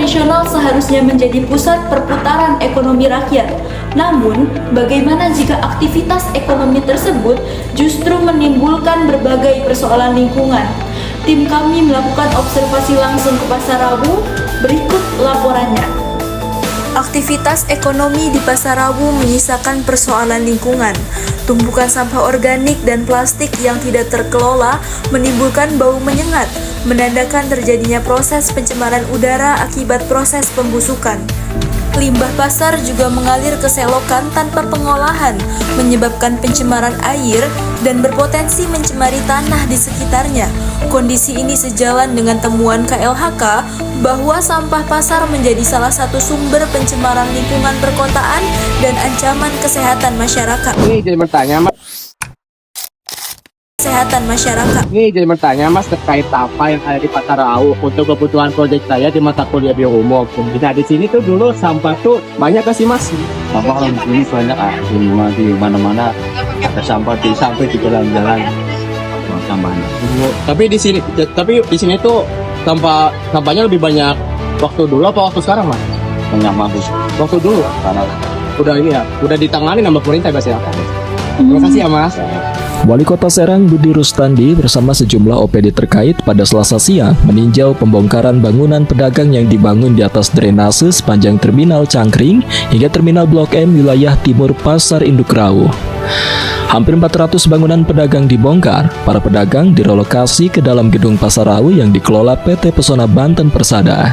tradisional seharusnya menjadi pusat perputaran ekonomi rakyat. Namun, bagaimana jika aktivitas ekonomi tersebut justru menimbulkan berbagai persoalan lingkungan? Tim kami melakukan observasi langsung ke Pasar Rawu. Berikut laporannya. Aktivitas ekonomi di Pasar Rawu menyisakan persoalan lingkungan. Tumpukan sampah organik dan plastik yang tidak terkelola menimbulkan bau menyengat, menandakan terjadinya proses pencemaran udara akibat proses pembusukan. Limbah pasar juga mengalir ke selokan tanpa pengolahan, menyebabkan pencemaran air dan berpotensi mencemari tanah di sekitarnya. Kondisi ini sejalan dengan temuan KLHK bahwa sampah pasar menjadi salah satu sumber pencemaran lingkungan perkotaan dan ancaman kesehatan masyarakat. Ini jadi bertanya, Mas. Ini jadi bertanya, Mas, terkait apa yang ada di Pasar Rawu untuk kebutuhan proyek saya di mata kuliah bioumum. Nah, di sini tuh dulu sampah tuh banyak gak sih, Mas? Sampah ini banyak di mana-mana ada sampah sampai di jalan-jalan sampahnya. Tapi di sini tuh sampahnya lebih banyak waktu dulu apa waktu sekarang, Mas? Banyak bagus Waktu dulu karena udah ditangani sama pemerintah, Mas ya. Terima kasih ya, Mas. Wali Kota Serang Budi Rustandi bersama sejumlah OPD terkait pada Selasa siang meninjau pembongkaran bangunan pedagang yang dibangun di atas drainase sepanjang Terminal Cangkring hingga Terminal Blok M wilayah timur Pasar Induk Rawu. Hampir 400 bangunan pedagang dibongkar. Para pedagang direlokasi ke dalam gedung Pasar Rawu yang dikelola PT Pesona Banten Persada.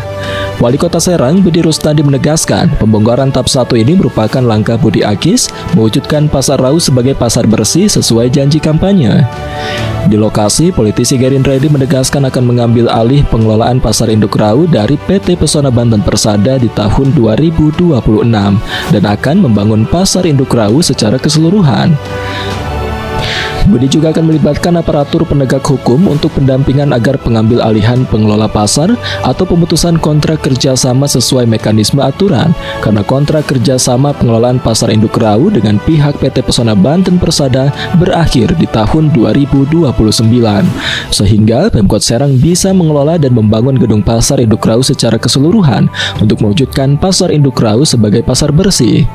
Wali Kota Serang Budi Rustandi menegaskan pembongkaran tahap 1 ini merupakan langkah Budi Akis mewujudkan Pasar Rawu sebagai pasar bersih sesuai janji kampanye. Di lokasi, politisi Gerindra ini menegaskan akan mengambil alih pengelolaan Pasar Induk Rawu dari PT Pesona Banten Persada di tahun 2026 dan akan membangun Pasar Induk Rawu secara keseluruhan. Budi juga akan melibatkan aparatur penegak hukum untuk pendampingan agar pengambil alihan pengelola pasar atau pemutusan kontrak kerjasama sesuai mekanisme aturan, karena kontrak kerjasama pengelolaan Pasar Induk Rawu dengan pihak PT Pesona Banten Persada berakhir di tahun 2029, sehingga Pemkot Serang bisa mengelola dan membangun gedung Pasar Induk Rawu secara keseluruhan untuk mewujudkan Pasar Induk Rawu sebagai pasar bersih.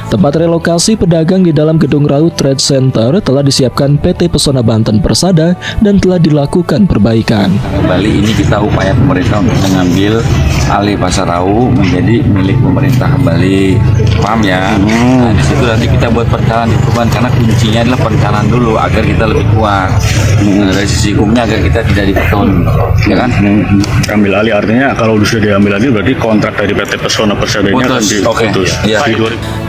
Tempat relokasi pedagang di dalam gedung Rawu Trade Center telah disiapkan PT Pesona Banten Persada dan telah dilakukan perbaikan. Kembali ini kita upaya pemerintah untuk mengambil alih Pasar Rawu menjadi milik pemerintah kembali. Paham ya? Nah, di situ nanti kita buat perencanaan perubahan karena kuncinya adalah perencanaan dulu agar kita lebih kuat. Dari sisi hukumnya agar kita tidak dipetun, ya kan? Ambil alih artinya kalau sudah diambil alih berarti kontrak dari PT Pesona Persada ini akan diputus. Ya.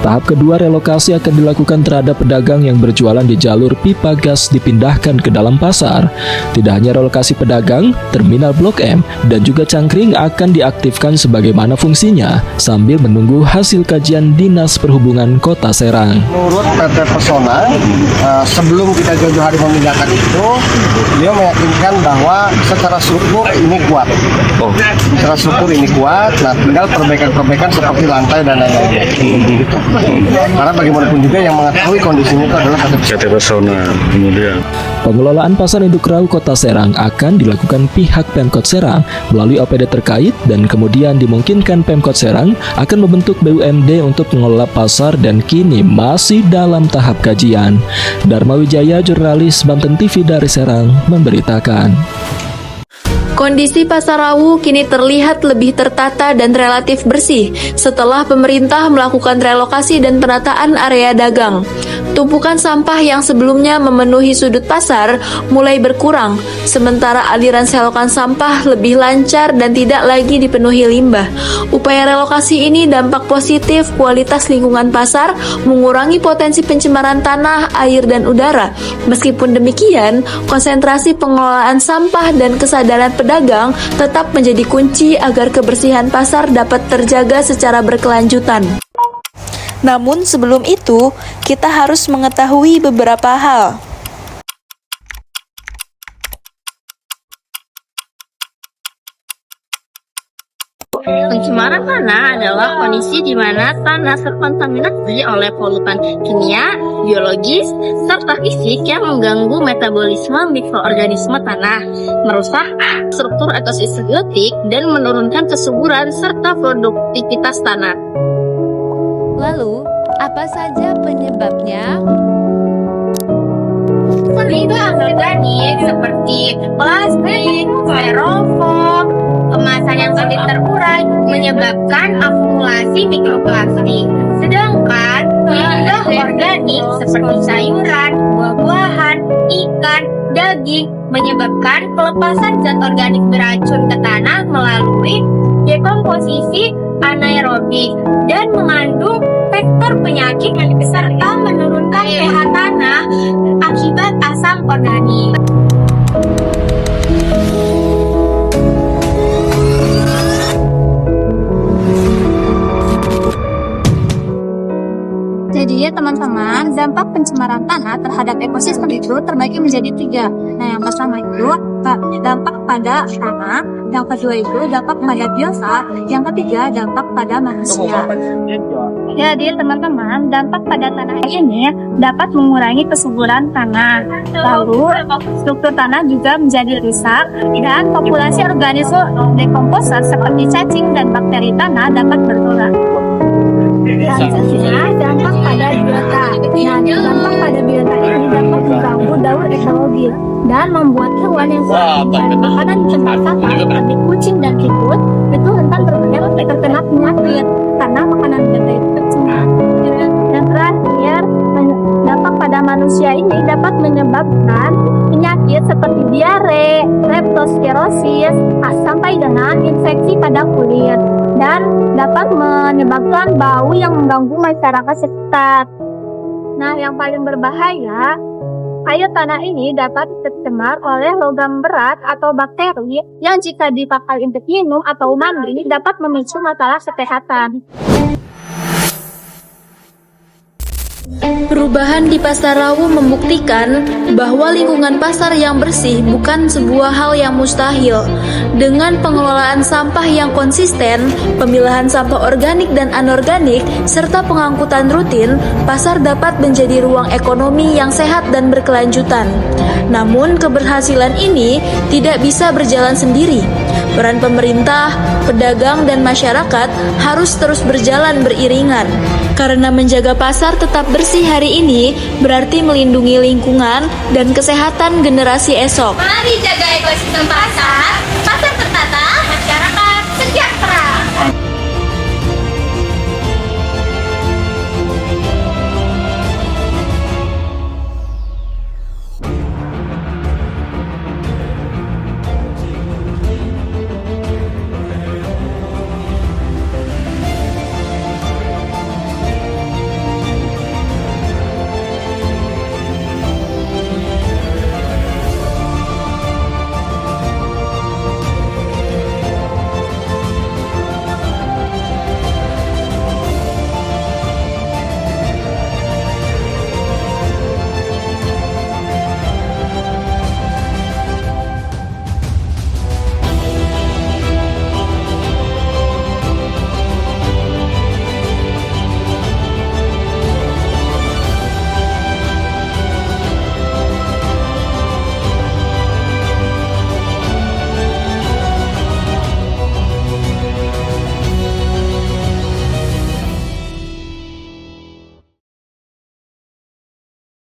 Tahap kedua relokasi akan dilakukan terhadap pedagang yang berjualan di jalur pipa gas dipindahkan ke dalam pasar. Tidak hanya relokasi pedagang, Terminal Blok M dan juga Cangkring akan diaktifkan sebagaimana fungsinya sambil menunggu hasil kajian Dinas Perhubungan Kota Serang. Menurut PT Pesona, sebelum kita jauh-jauh hari memindahkan itu, beliau meyakinkan bahwa secara struktur ini kuat. Secara struktur ini kuat, nah tinggal perbaikan-perbaikan seperti lantai dan lain-lain. Karena bagaimanapun juga yang mengetahui kondisinya itu adalah PT Pesona. Kemudian pengelolaan Pasar Induk Rawu Kota Serang akan dilakukan pihak Pemkot Serang melalui OPD terkait dan kemudian dimungkinkan Pemkot Serang akan membentuk BUMD untuk mengelola pasar dan kini masih dalam tahap kajian. Dharma Wijaya, jurnalis Banten TV dari Serang, memberitakan. Kondisi Pasar Rawu kini terlihat lebih tertata dan relatif bersih setelah pemerintah melakukan relokasi dan penataan area dagang. Tumpukan sampah yang sebelumnya memenuhi sudut pasar mulai berkurang, sementara aliran selokan sampah lebih lancar dan tidak lagi dipenuhi limbah. Upaya relokasi ini dampak positif kualitas lingkungan pasar, mengurangi potensi pencemaran tanah, air, dan udara. Meskipun demikian, konsentrasi pengelolaan sampah dan kesadaran pedagang tetap menjadi kunci agar kebersihan pasar dapat terjaga secara berkelanjutan. Namun sebelum itu, kita harus mengetahui beberapa hal. Pencemaran tanah adalah kondisi di mana tanah terkontaminasi oleh polutan kimia, biologis, serta fisik yang mengganggu metabolisme mikroorganisme tanah, merusak struktur ekosistemiotik, dan menurunkan kesuburan serta produktivitas tanah. Lalu, apa saja penyebabnya? Limbah organik seperti plastik, styrofoam, kemasan yang sulit terurai menyebabkan akumulasi mikroplastik. Sedangkan limbah organik seperti sayuran, buah-buahan, ikan, daging menyebabkan pelepasan zat organik beracun ke tanah melalui dekomposisi anaerobik dan mengandung faktor penyakit serta menurunkan pH tanah akibat asam organik. Jadi ya teman-teman, dampak pencemaran tanah terhadap ekosistem itu terbagi menjadi 3. Nah, yang pertama itu dampak pada tanah, yang kedua itu dampak pada biota, yang ketiga dampak pada manusia. Jadi teman-teman, dampak pada tanah ini dapat mengurangi kesuburan tanah. Lalu struktur tanah juga menjadi rusak dan populasi organisme dekomposer seperti cacing dan bakteri tanah dapat berkurang. Selanjutnya, dampak pada biota. Nah, dampak pada biota ini dapat mengganggu daur ekologi dan membuat hewan yang mencari makanan di tempat sampah seperti kucing dan tikus itu rentan terkena penyakit karena makanan biota itu tercemar. Yang terakhir, dampak pada manusia ini dapat menyebabkan penyakit seperti diare, leptospirosis, sampai dengan infeksi pada kulit, dan dapat menyebabkan bau yang mengganggu masyarakat sekitar. Nah, yang paling berbahaya, air tanah ini dapat tercemar oleh logam berat atau bakteri yang jika dipakai untuk minum atau mandi dapat memicu masalah kesehatan. Perubahan di Pasar Rawu membuktikan bahwa lingkungan pasar yang bersih bukan sebuah hal yang mustahil. Dengan pengelolaan sampah yang konsisten, pemilahan sampah organik dan anorganik, serta pengangkutan rutin, pasar dapat menjadi ruang ekonomi yang sehat dan berkelanjutan. Namun, keberhasilan ini tidak bisa berjalan sendiri. Peran pemerintah, pedagang, dan masyarakat harus terus berjalan beriringan. Karena menjaga pasar tetap bersih hari ini berarti melindungi lingkungan dan kesehatan generasi esok. Mari jaga ekosistem pasar, pasar tertata,